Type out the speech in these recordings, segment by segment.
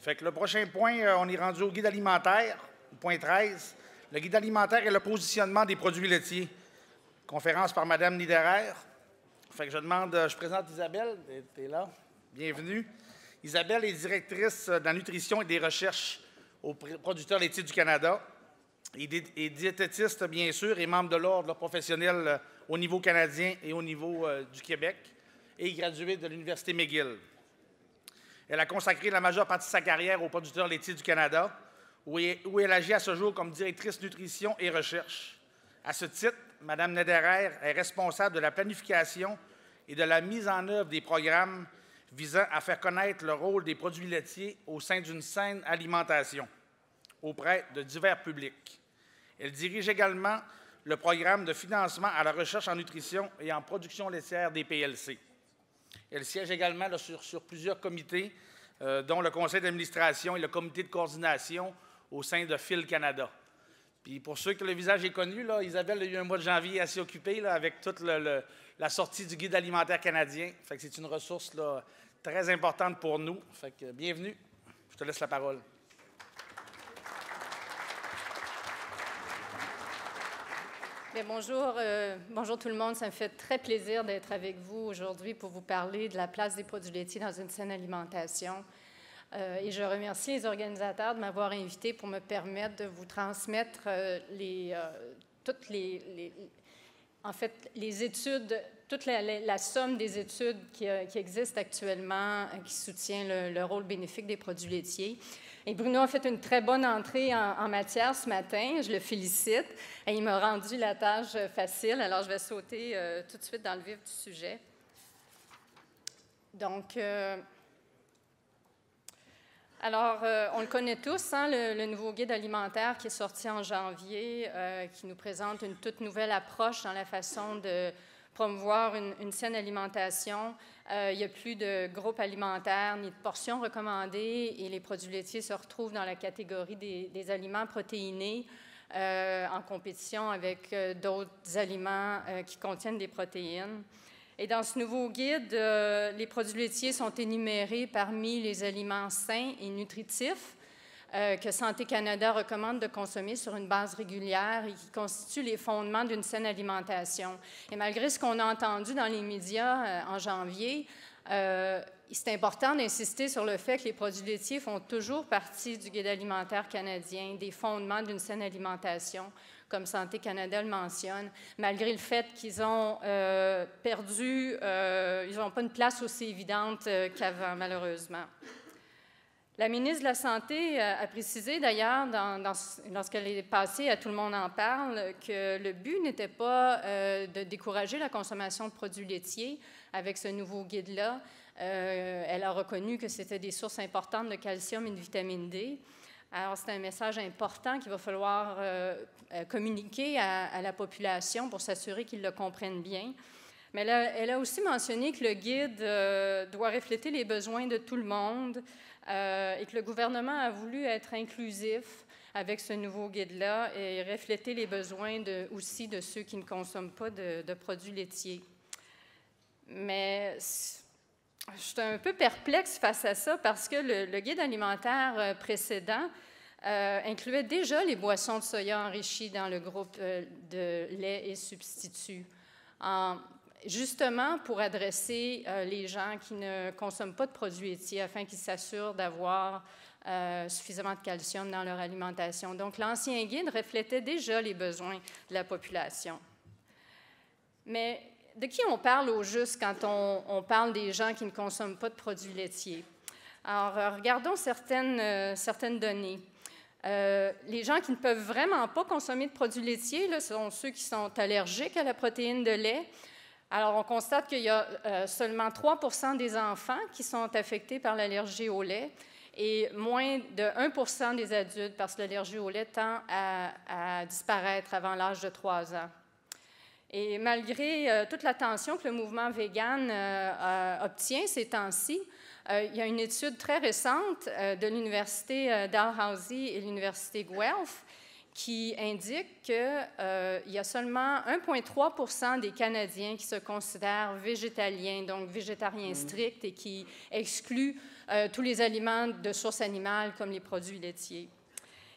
Fait que le prochain point, on est rendu au guide alimentaire, point 13. Le guide alimentaire est le positionnement des produits laitiers. Conférence par Mme Niederer. Fait que je présente Isabelle, tu es là, bienvenue. Isabelle est directrice de la nutrition et des recherches au producteur laitier du Canada et diététiste, bien sûr, et membre de l'ordre professionnel au niveau canadien et au niveau du Québec, et graduée de l'Université McGill. Elle a consacré la majeure partie de sa carrière au producteur laitier du Canada, où elle agit à ce jour comme directrice nutrition et recherche. À ce titre, Mme Niederer est responsable de la planification et de la mise en œuvre des programmes visant à faire connaître le rôle des produits laitiers au sein d'une saine alimentation auprès de divers publics. Elle dirige également le programme de financement à la recherche en nutrition et en production laitière des PLC. Elle siège également sur plusieurs comités, dont le conseil d'administration et le comité de coordination au sein de Phil Canada. Puis pour ceux que le visage est connu, là, Isabelle a eu un mois de janvier assez occupé là, avec toute la sortie du guide alimentaire canadien. Fait que c'est une ressource là, très importante pour nous. Fait que bienvenue. Je te laisse la parole. Bien, bonjour tout le monde. Ça me fait très plaisir d'être avec vous aujourd'hui pour vous parler de la place des produits laitiers dans une saine alimentation. Et je remercie les organisateurs de m'avoir invité pour me permettre de vous transmettre toutes les études, toute la somme des études qui existent actuellement, qui soutient le rôle bénéfique des produits laitiers. Et Bruno a fait une très bonne entrée en matière ce matin, je le félicite. Et il m'a rendu la tâche facile, alors je vais sauter tout de suite dans le vif du sujet. Donc, on le connaît tous, hein, le nouveau guide alimentaire qui est sorti en janvier, qui nous présente une toute nouvelle approche dans la façon de promouvoir une saine alimentation. Il n'y a plus de groupes alimentaires ni de portions recommandées et les produits laitiers se retrouvent dans la catégorie des aliments protéinés en compétition avec d'autres aliments qui contiennent des protéines. Et dans ce nouveau guide, les produits laitiers sont énumérés parmi les aliments sains et nutritifs que Santé Canada recommande de consommer sur une base régulière et qui constituent les fondements d'une saine alimentation. Et malgré ce qu'on a entendu dans les médias en janvier, c'est important d'insister sur le fait que les produits laitiers font toujours partie du guide alimentaire canadien, des fondements d'une saine alimentation, comme Santé Canada le mentionne, malgré le fait qu'ils ont perdu, ils n'ont pas une place aussi évidente qu'avant, malheureusement. La ministre de la Santé a précisé d'ailleurs, lorsqu'elle est passée à Tout le monde en parle, que le but n'était pas de décourager la consommation de produits laitiers avec ce nouveau guide-là. Elle a reconnu que c'était des sources importantes de calcium et de vitamine D. Alors, c'est un message important qu'il va falloir communiquer à la population pour s'assurer qu'ils le comprennent bien. Mais elle a aussi mentionné que le guide doit refléter les besoins de tout le monde et que le gouvernement a voulu être inclusif avec ce nouveau guide-là et refléter les besoins aussi de ceux qui ne consomment pas de produits laitiers. Mais je suis un peu perplexe face à ça parce que le guide alimentaire précédent incluait déjà les boissons de soya enrichies dans le groupe de lait et substituts, justement pour adresser les gens qui ne consomment pas de produits laitiers afin qu'ils s'assurent d'avoir suffisamment de calcium dans leur alimentation. Donc, l'ancien guide reflétait déjà les besoins de la population. Mais de qui on parle au juste quand on parle des gens qui ne consomment pas de produits laitiers? Alors, regardons certaines données. Les gens qui ne peuvent vraiment pas consommer de produits laitiers, là, sont ceux qui sont allergiques à la protéine de lait. Alors, on constate qu'il y a seulement 3 % des enfants qui sont affectés par l'allergie au lait et moins de 1 % des adultes parce que l'allergie au lait tend à disparaître avant l'âge de 3 ans. Et malgré toute l'attention que le mouvement vegan obtient ces temps-ci, il y a une étude très récente de l'Université Dalhousie et l'Université Guelph qui indique qu'il y a seulement 1,3 % des Canadiens qui se considèrent végétaliens, donc végétariens stricts, et qui excluent tous les aliments de source animale comme les produits laitiers.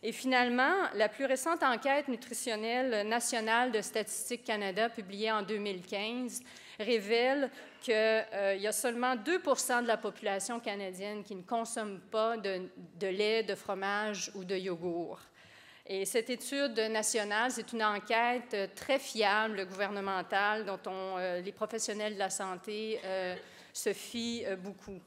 Et finalement, la plus récente enquête nutritionnelle nationale de Statistique Canada, publiée en 2015, révèle qu'il y a seulement 2 % de la population canadienne qui ne consomme pas de lait, de fromage ou de yogourt. Et cette étude nationale, c'est une enquête très fiable, gouvernementale, dont les professionnels de la santé se fient beaucoup.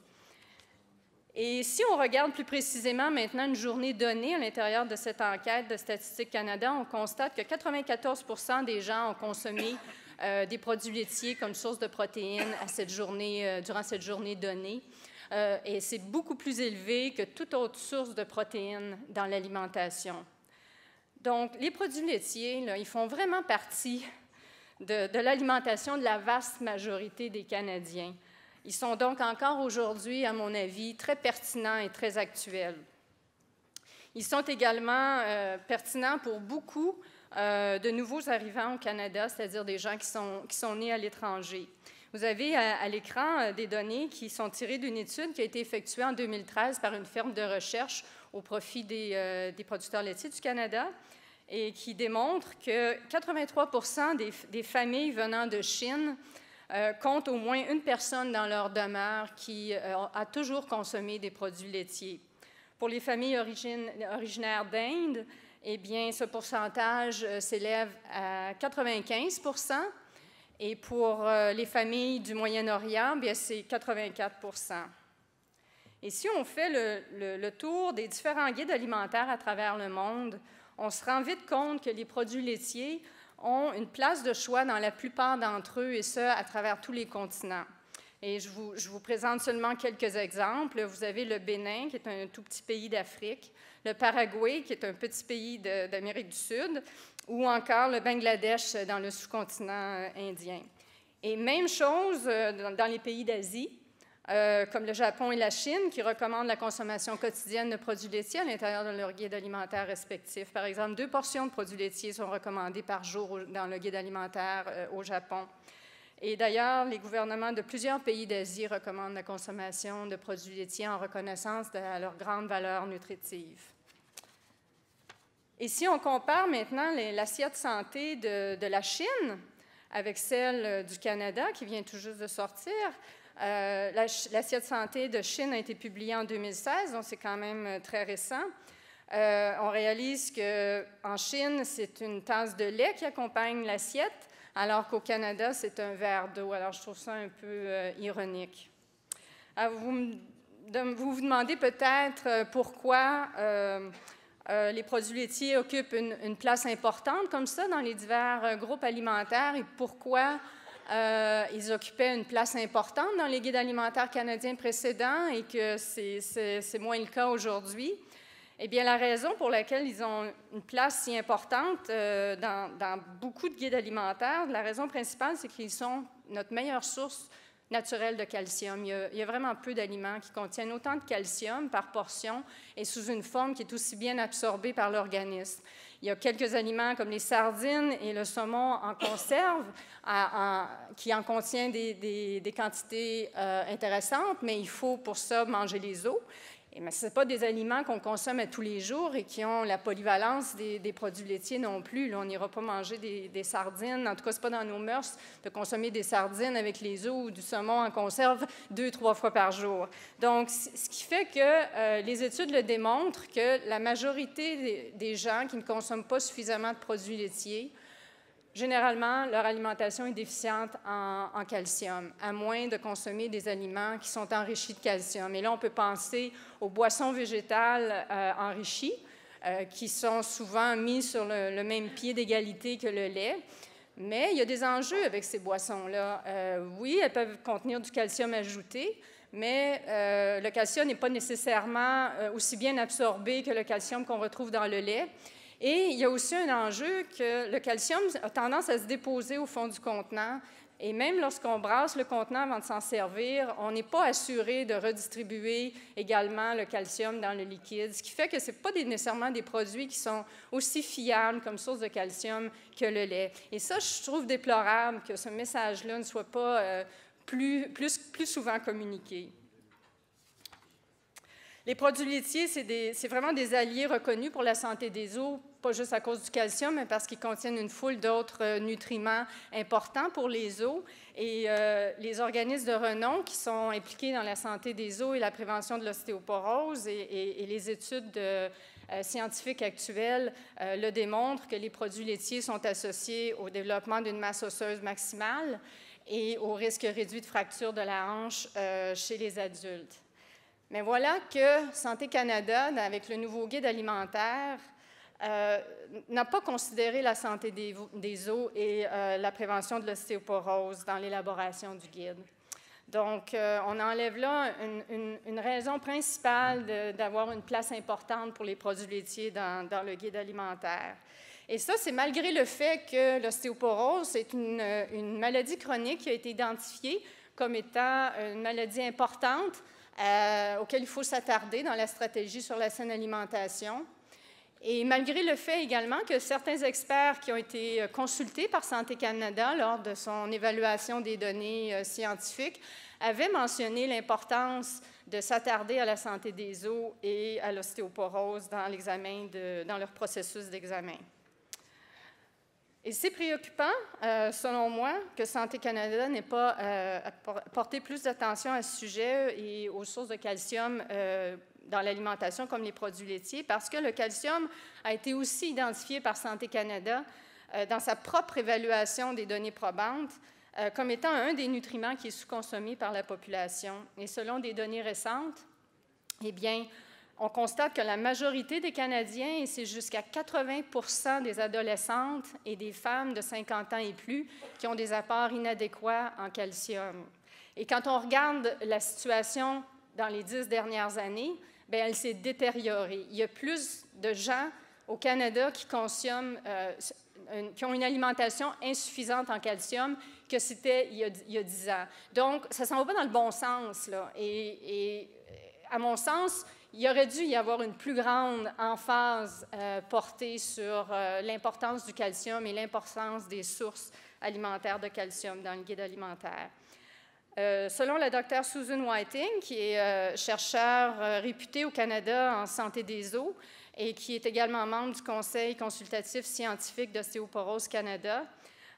Et si on regarde plus précisément maintenant une journée donnée à l'intérieur de cette enquête de Statistique Canada, on constate que 94 % des gens ont consommé des produits laitiers comme source de protéines durant cette journée donnée. Et c'est beaucoup plus élevé que toute autre source de protéines dans l'alimentation. Donc, les produits laitiers, là, ils font vraiment partie de l'alimentation de la vaste majorité des Canadiens. Ils sont donc encore aujourd'hui, à mon avis, très pertinents et très actuels. Ils sont également pertinents pour beaucoup de nouveaux arrivants au Canada, c'est-à-dire des gens qui sont nés à l'étranger. Vous avez à l'écran des données qui sont tirées d'une étude qui a été effectuée en 2013 par une firme de recherche au profit des producteurs laitiers du Canada et qui démontre que 83 % des familles venant de Chine comptent au moins une personne dans leur demeure qui a toujours consommé des produits laitiers. Pour les familles originaires d'Inde, eh bien, ce pourcentage s'élève à 95 % et pour les familles du Moyen-Orient, c'est 84 %. Et si on fait le tour des différents guides alimentaires à travers le monde, on se rend vite compte que les produits laitiers ont une place de choix dans la plupart d'entre eux, et ce, à travers tous les continents. Et je vous présente seulement quelques exemples. Vous avez le Bénin, qui est un tout petit pays d'Afrique, le Paraguay, qui est un petit pays d'Amérique du Sud, ou encore le Bangladesh dans le sous-continent indien. Et même chose dans les pays d'Asie, comme le Japon et la Chine, qui recommandent la consommation quotidienne de produits laitiers à l'intérieur de leur guide alimentaire respectif. Par exemple, 2 portions de produits laitiers sont recommandées par jour dans le guide alimentaire au Japon. Et d'ailleurs, les gouvernements de plusieurs pays d'Asie recommandent la consommation de produits laitiers en reconnaissance de leur grande valeur nutritive. Et si on compare maintenant l'assiette santé de la Chine avec celle du Canada, qui vient tout juste de sortir, l'assiette santé de Chine a été publiée en 2016, donc c'est quand même très récent. On réalise qu'en Chine, c'est une tasse de lait qui accompagne l'assiette, alors qu'au Canada, c'est un verre d'eau. Alors, je trouve ça un peu ironique. Alors, vous vous demandez peut-être pourquoi les produits laitiers occupent une place importante comme ça dans les divers groupes alimentaires et pourquoi ils occupaient une place importante dans les guides alimentaires canadiens précédents et que c'est moins le cas aujourd'hui. Eh bien, la raison pour laquelle ils ont une place si importante dans beaucoup de guides alimentaires, la raison principale, c'est qu'ils sont notre meilleure source naturelle de calcium. Il y a vraiment peu d'aliments qui contiennent autant de calcium par portion et sous une forme qui est aussi bien absorbée par l'organisme. Il y a quelques aliments comme les sardines et le saumon en conserve qui en contient des quantités intéressantes, mais il faut pour ça manger les os. Mais ce ne sont pas des aliments qu'on consomme à tous les jours et qui ont la polyvalence des produits laitiers non plus. Là, on n'ira pas manger des sardines. En tout cas, ce n'est pas dans nos mœurs de consommer des sardines avec les os ou du saumon en conserve 2-3 fois par jour. Donc, ce qui fait que les études le démontrent que la majorité des gens qui ne consomment pas suffisamment de produits laitiers, généralement, leur alimentation est déficiente en calcium, à moins de consommer des aliments qui sont enrichis de calcium. Et là, on peut penser aux boissons végétales enrichies, qui sont souvent mis sur le même pied d'égalité que le lait. Mais il y a des enjeux avec ces boissons-là. Oui, elles peuvent contenir du calcium ajouté, mais le calcium n'est pas nécessairement aussi bien absorbé que le calcium qu'on retrouve dans le lait. Et il y a aussi un enjeu que le calcium a tendance à se déposer au fond du contenant. Et même lorsqu'on brasse le contenant avant de s'en servir, on n'est pas assuré de redistribuer également le calcium dans le liquide, ce qui fait que ce n'est pas nécessairement des produits qui sont aussi fiables comme source de calcium que le lait. Et ça, je trouve déplorable que ce message-là ne soit pas plus souvent communiqué. Les produits laitiers, c'est vraiment des alliés reconnus pour la santé des os, pas juste à cause du calcium, mais parce qu'ils contiennent une foule d'autres nutriments importants pour les os. Et les organismes de renom qui sont impliqués dans la santé des os et la prévention de l'ostéoporose et les études scientifiques actuelles le démontrent que les produits laitiers sont associés au développement d'une masse osseuse maximale et au risque réduit de fracture de la hanche chez les adultes. Mais voilà que Santé Canada, avec le nouveau guide alimentaire, n'a pas considéré la santé des os et la prévention de l'ostéoporose dans l'élaboration du guide. Donc, on enlève là une raison principale d'avoir une place importante pour les produits laitiers dans le guide alimentaire. Et ça, c'est malgré le fait que l'ostéoporose est une maladie chronique qui a été identifiée comme étant une maladie importante auquel il faut s'attarder dans la stratégie sur la saine alimentation. Et malgré le fait également que certains experts qui ont été consultés par Santé Canada lors de son évaluation des données scientifiques avaient mentionné l'importance de s'attarder à la santé des os et à l'ostéoporose dans leur processus d'examen. Et c'est préoccupant, selon moi, que Santé Canada n'ait pas porté plus d'attention à ce sujet et aux sources de calcium dans l'alimentation comme les produits laitiers, parce que le calcium a été aussi identifié par Santé Canada dans sa propre évaluation des données probantes comme étant un des nutriments qui est sous-consommé par la population. Et selon des données récentes, eh bien, on constate que la majorité des Canadiens, et c'est jusqu'à 80 des adolescentes et des femmes de 50 ans et plus, qui ont des apports inadéquats en calcium. Et quand on regarde la situation dans les 10 dernières années, bien, elle s'est détériorée. Il y a plus de gens au Canada qui consomment, qui ont une alimentation insuffisante en calcium que c'était il y a 10 ans. Donc, ça ne s'en va pas dans le bon sens, là. Et à mon sens, il aurait dû y avoir une plus grande emphase portée sur l'importance du calcium et l'importance des sources alimentaires de calcium dans le guide alimentaire. Selon la Dr Susan Whiting, qui est chercheure réputée au Canada en santé des os et qui est également membre du Conseil consultatif scientifique d'Ostéoporose Canada,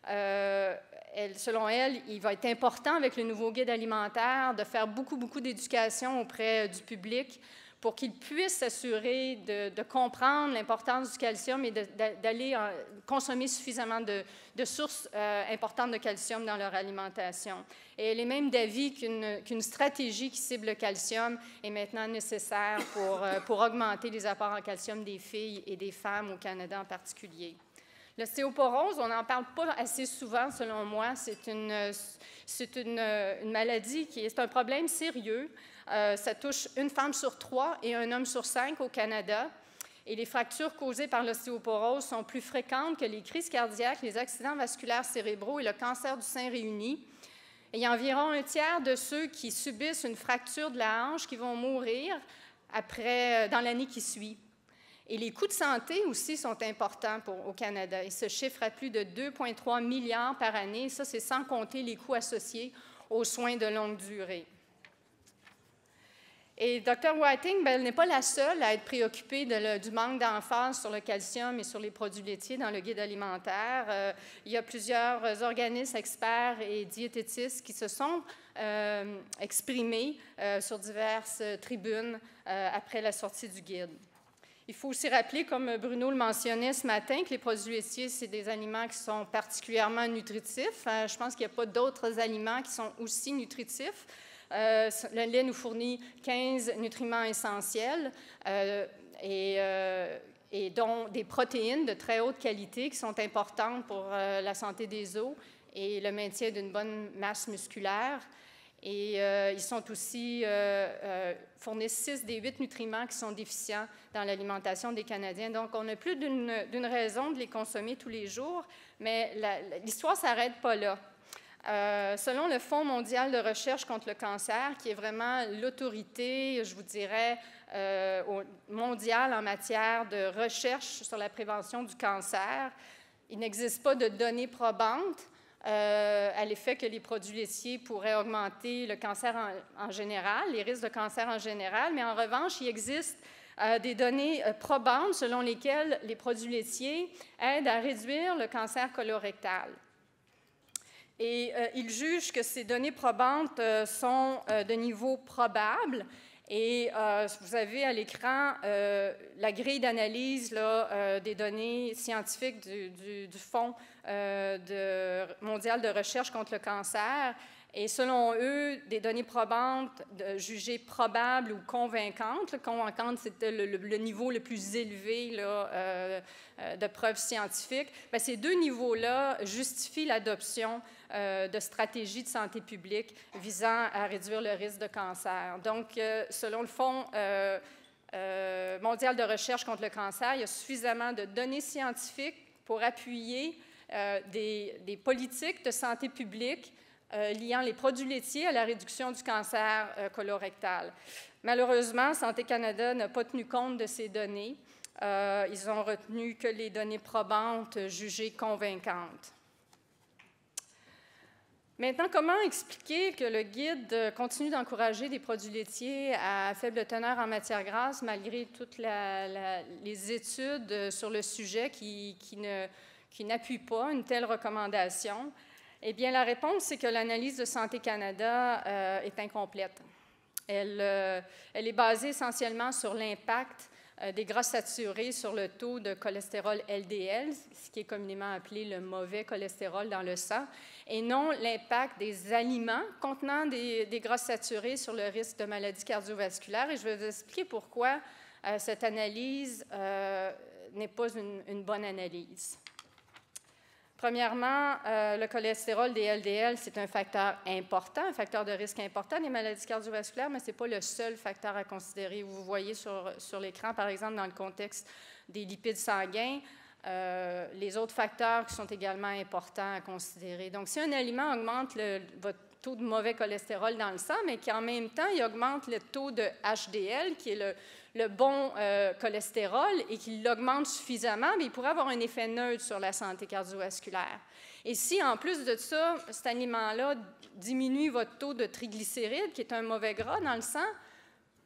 selon elle, il va être important avec le nouveau guide alimentaire de faire beaucoup d'éducation auprès du public pour qu'ils puissent s'assurer de comprendre l'importance du calcium et d'aller consommer suffisamment de sources importantes de calcium dans leur alimentation. Et elle est même d'avis qu'une stratégie qui cible le calcium est maintenant nécessaire pour augmenter les apports en calcium des filles et des femmes au Canada en particulier. L'ostéoporose, on n'en parle pas assez souvent, selon moi. C'est une maladie c'est un problème sérieux. Ça touche une femme sur 3 et un homme sur 5 au Canada. Et les fractures causées par l'ostéoporose sont plus fréquentes que les crises cardiaques, les accidents vasculaires cérébraux et le cancer du sein réunis. Et il y a environ un tiers de ceux qui subissent une fracture de la hanche qui vont mourir dans l'année qui suit. Et les coûts de santé aussi sont importants au Canada. Ils se chiffrent à plus de 2,3 milliards par année. Ça, c'est sans compter les coûts associés aux soins de longue durée. Et Dr Whiting, elle n'est pas la seule à être préoccupée du manque d'emphase sur le calcium et sur les produits laitiers dans le guide alimentaire. Il y a plusieurs organismes experts et diététistes qui se sont exprimés sur diverses tribunes après la sortie du guide. Il faut aussi rappeler, comme Bruno le mentionnait ce matin, que les produits laitiers, c'est des aliments qui sont particulièrement nutritifs. Je pense qu'il n'y a pas d'autres aliments qui sont aussi nutritifs. Le lait nous fournit 15 nutriments essentiels et dont des protéines de très haute qualité qui sont importantes pour la santé des os et le maintien d'une bonne masse musculaire. Et ils sont aussi fournissent 6 des 8 nutriments qui sont déficients dans l'alimentation des Canadiens. Donc, on n'a plus d'une raison de les consommer tous les jours, mais l'histoire ne s'arrête pas là. Selon le Fonds mondial de recherche contre le cancer, qui est vraiment l'autorité, je vous dirais, mondiale en matière de recherche sur la prévention du cancer, il n'existe pas de données probantes à l'effet que les produits laitiers pourraient augmenter le cancer en général, les risques de cancer en général, mais en revanche, il existe des données probantes selon lesquelles les produits laitiers aident à réduire le cancer colorectal. Et il juge que ces données probantes sont de niveau probable. Et vous avez à l'écran la grille d'analyse des données scientifiques du Fonds mondial de recherche contre le cancer. Et selon eux, des données probantes jugées probables ou convaincantes. Convaincantes, c'était le niveau le plus élevé de preuves scientifiques. Bien, ces deux niveaux-là justifient l'adoption de stratégies de santé publique visant à réduire le risque de cancer. Donc, selon le Fonds mondial de recherche contre le cancer, il y a suffisamment de données scientifiques pour appuyer des politiques de santé publique liant les produits laitiers à la réduction du cancer colorectal. Malheureusement, Santé Canada n'a pas tenu compte de ces données. Ils ont retenu que les données probantes jugées convaincantes. Maintenant, comment expliquer que le guide continue d'encourager des produits laitiers à faible teneur en matière grasse malgré toutes les études sur le sujet qui n'appuient pas une telle recommandation? Eh bien, la réponse, c'est que l'analyse de Santé Canada est incomplète. Elle est basée essentiellement sur l'impact des gras saturés sur le taux de cholestérol LDL, ce qui est communément appelé le mauvais cholestérol dans le sang, et non l'impact des aliments contenant des gras saturés sur le risque de maladies cardiovasculaires. Et je vais vous expliquer pourquoi cette analyse n'est pas une bonne analyse. Premièrement, le cholestérol des LDL, c'est un facteur important, un facteur de risque important des maladies cardiovasculaires, mais ce n'est pas le seul facteur à considérer. Vous voyez sur l'écran, par exemple, dans le contexte des lipides sanguins, les autres facteurs qui sont également importants à considérer. Donc, si un aliment augmente votre taux de mauvais cholestérol dans le sang, mais qu'en même temps, il augmente le taux de HDL, qui est le bon cholestérol, et qu'il l'augmente suffisamment, bien, il pourrait avoir un effet neutre sur la santé cardiovasculaire. Et si, en plus de ça, cet aliment-là diminue votre taux de triglycérides, qui est un mauvais gras dans le sang,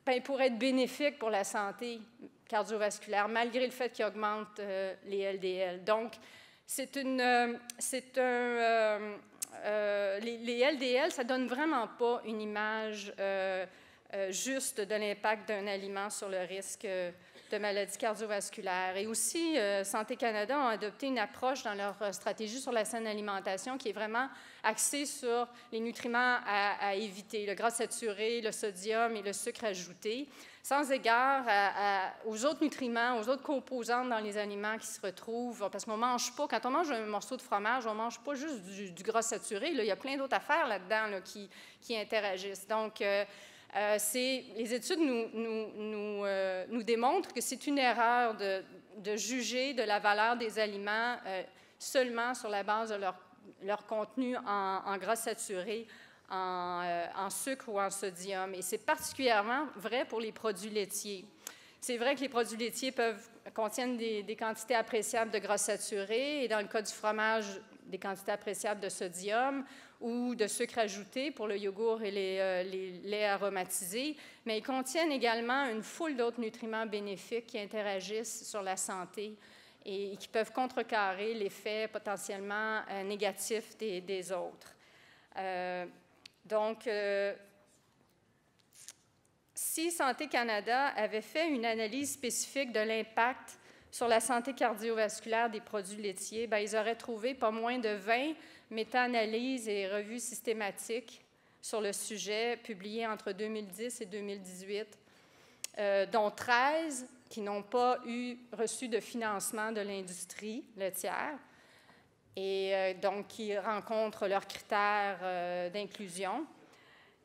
bien, il pourrait être bénéfique pour la santé cardiovasculaire, malgré le fait qu'il augmente les LDL. Donc, les LDL, ça ne donne vraiment pas une image juste de l'impact d'un aliment sur le risque de maladies cardiovasculaires. Et aussi, Santé Canada a adopté une approche dans leur stratégie sur la saine alimentation qui est vraiment axée sur les nutriments à éviter, le gras saturé, le sodium et le sucre ajouté, sans égard aux autres nutriments, aux autres composantes dans les aliments qui se retrouvent. Parce qu'on ne mange pas, quand on mange un morceau de fromage, on ne mange pas juste du gras saturé. Là, il y a plein d'autres affaires là-dedans là, qui interagissent. Donc, les études nous démontrent que c'est une erreur de juger de la valeur des aliments seulement sur la base de leur contenu en gras saturés, en sucre ou en sodium. Et c'est particulièrement vrai pour les produits laitiers. C'est vrai que les produits laitiers contiennent des quantités appréciables de gras saturés et dans le cas du fromage, des quantités appréciables de sodium ou de sucre ajouté pour le yogourt et les laits aromatisés, mais ils contiennent également une foule d'autres nutriments bénéfiques qui interagissent sur la santé et qui peuvent contrecarrer l'effet potentiellement négatif des autres. Donc, si Santé Canada avait fait une analyse spécifique de l'impact sur la santé cardiovasculaire des produits laitiers, bien, ils auraient trouvé pas moins de 20 méta-analyses et revues systématiques sur le sujet publiées entre 2010 et 2018, dont 13 qui n'ont pas reçu de financement de l'industrie laitière et donc qui rencontrent leurs critères d'inclusion.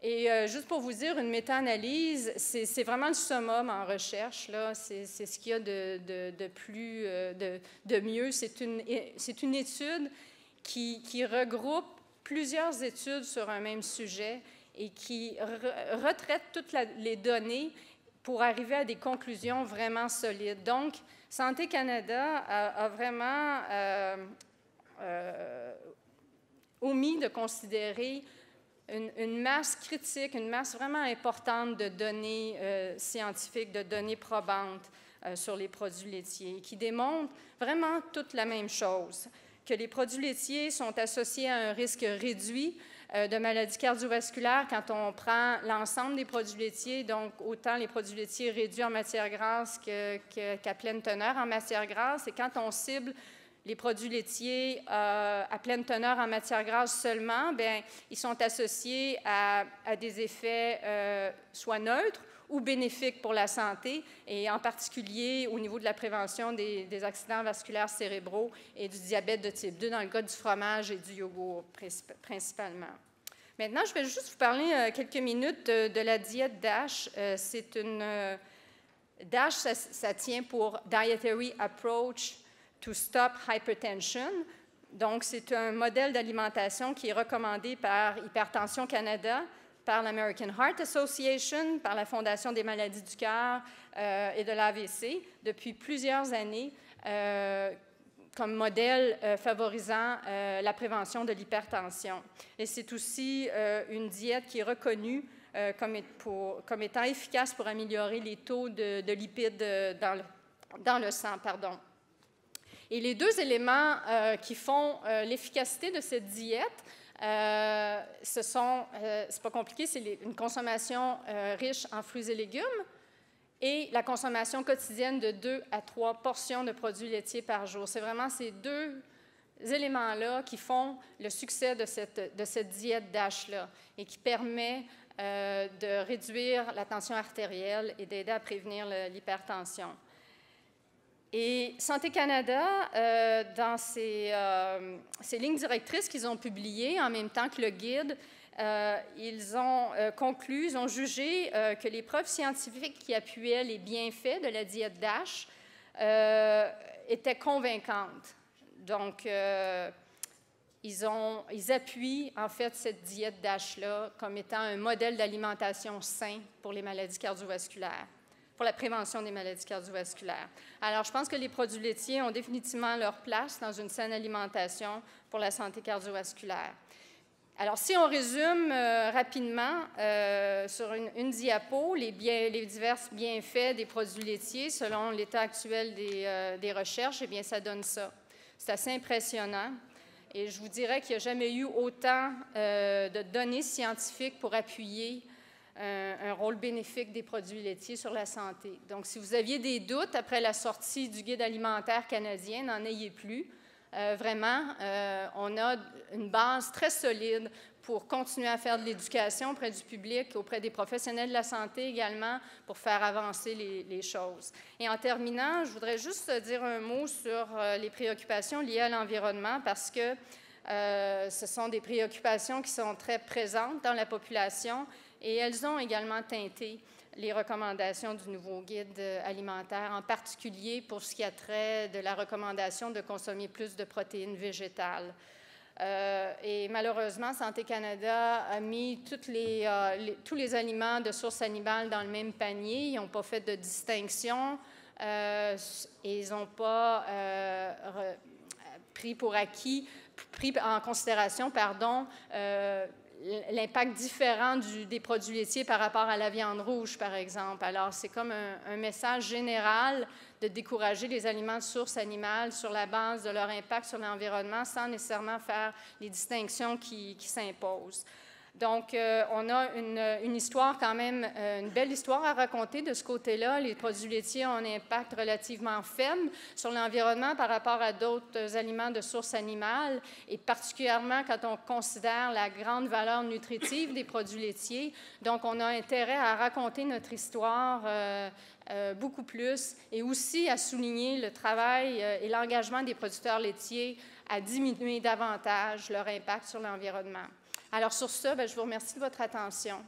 Et juste pour vous dire, une méta-analyse, c'est vraiment le summum en recherche. C'est ce qu'il y a de mieux. C'est une étude qui regroupe plusieurs études sur un même sujet et qui retraite toutes les données pour arriver à des conclusions vraiment solides. Donc, Santé Canada a vraiment omis de considérer une masse critique, une masse vraiment importante de données scientifiques, de données probantes sur les produits laitiers, qui démontrent vraiment toute la même chose, que les produits laitiers sont associés à un risque réduit de maladies cardiovasculaires quand on prend l'ensemble des produits laitiers, donc autant les produits laitiers réduits en matière grasse qu'à pleine teneur en matière grasse. Et quand on cible les produits laitiers à pleine teneur en matière grasse seulement, bien, ils sont associés à des effets soit neutres ou bénéfiques pour la santé, et en particulier au niveau de la prévention des accidents vasculaires cérébraux et du diabète de type 2, dans le cas du fromage et du yogourt principalement. Maintenant, je vais juste vous parler quelques minutes de la diète DASH. DASH, ça tient pour Dietary Approach to Stop Hypertension. Donc, c'est un modèle d'alimentation qui est recommandé par Hypertension Canada, par l'American Heart Association, par la Fondation des maladies du cœur et de l'AVC depuis plusieurs années comme modèle favorisant la prévention de l'hypertension. Et c'est aussi une diète qui est reconnue comme étant efficace pour améliorer les taux de lipides dans le sang. Pardon. Et les deux éléments qui font l'efficacité de cette diète, c'est pas compliqué, c'est une consommation riche en fruits et légumes et la consommation quotidienne de 2 à 3 portions de produits laitiers par jour. C'est vraiment ces deux éléments-là qui font le succès de cette diète DASH-là et qui permet de réduire la tension artérielle et d'aider à prévenir l'hypertension. Et Santé Canada, dans ces lignes directrices qu'ils ont publiées en même temps que le guide, ils ont conclu, ils ont jugé que les preuves scientifiques qui appuyaient les bienfaits de la diète DASH étaient convaincantes. Donc, ils appuient en fait cette diète DASH-là comme étant un modèle d'alimentation sain pour les maladies cardiovasculaires, pour la prévention des maladies cardiovasculaires. Alors, je pense que les produits laitiers ont définitivement leur place dans une saine alimentation pour la santé cardiovasculaire. Alors, si on résume rapidement sur une diapo les divers bienfaits des produits laitiers selon l'état actuel des recherches, eh bien, ça donne ça. C'est assez impressionnant. Et je vous dirais qu'il n'y a jamais eu autant de données scientifiques pour appuyer un rôle bénéfique des produits laitiers sur la santé. Donc, si vous aviez des doutes après la sortie du Guide alimentaire canadien, n'en ayez plus. Vraiment, on a une base très solide pour continuer à faire de l'éducation auprès du public, auprès des professionnels de la santé également, pour faire avancer les choses. Et en terminant, je voudrais juste dire un mot sur les préoccupations liées à l'environnement, parce que ce sont des préoccupations qui sont très présentes dans la population et elles ont également teinté les recommandations du nouveau guide alimentaire, en particulier pour ce qui a trait de la recommandation de consommer plus de protéines végétales. Et malheureusement, Santé Canada a mis tous les aliments de source animale dans le même panier. Ils n'ont pas fait de distinction et ils n'ont pas pris en considération, l'impact différent des produits laitiers par rapport à la viande rouge, par exemple. Alors, c'est comme un message général de décourager les aliments de source animale sur la base de leur impact sur l'environnement sans nécessairement faire les distinctions qui s'imposent. Donc, on a une histoire quand même, une belle histoire à raconter de ce côté-là. Les produits laitiers ont un impact relativement faible sur l'environnement par rapport à d'autres aliments de source animale, et particulièrement quand on considère la grande valeur nutritive des produits laitiers. Donc, on a intérêt à raconter notre histoire beaucoup plus, et aussi à souligner le travail et l'engagement des producteurs laitiers à diminuer davantage leur impact sur l'environnement. Alors, sur ce, je vous remercie de votre attention.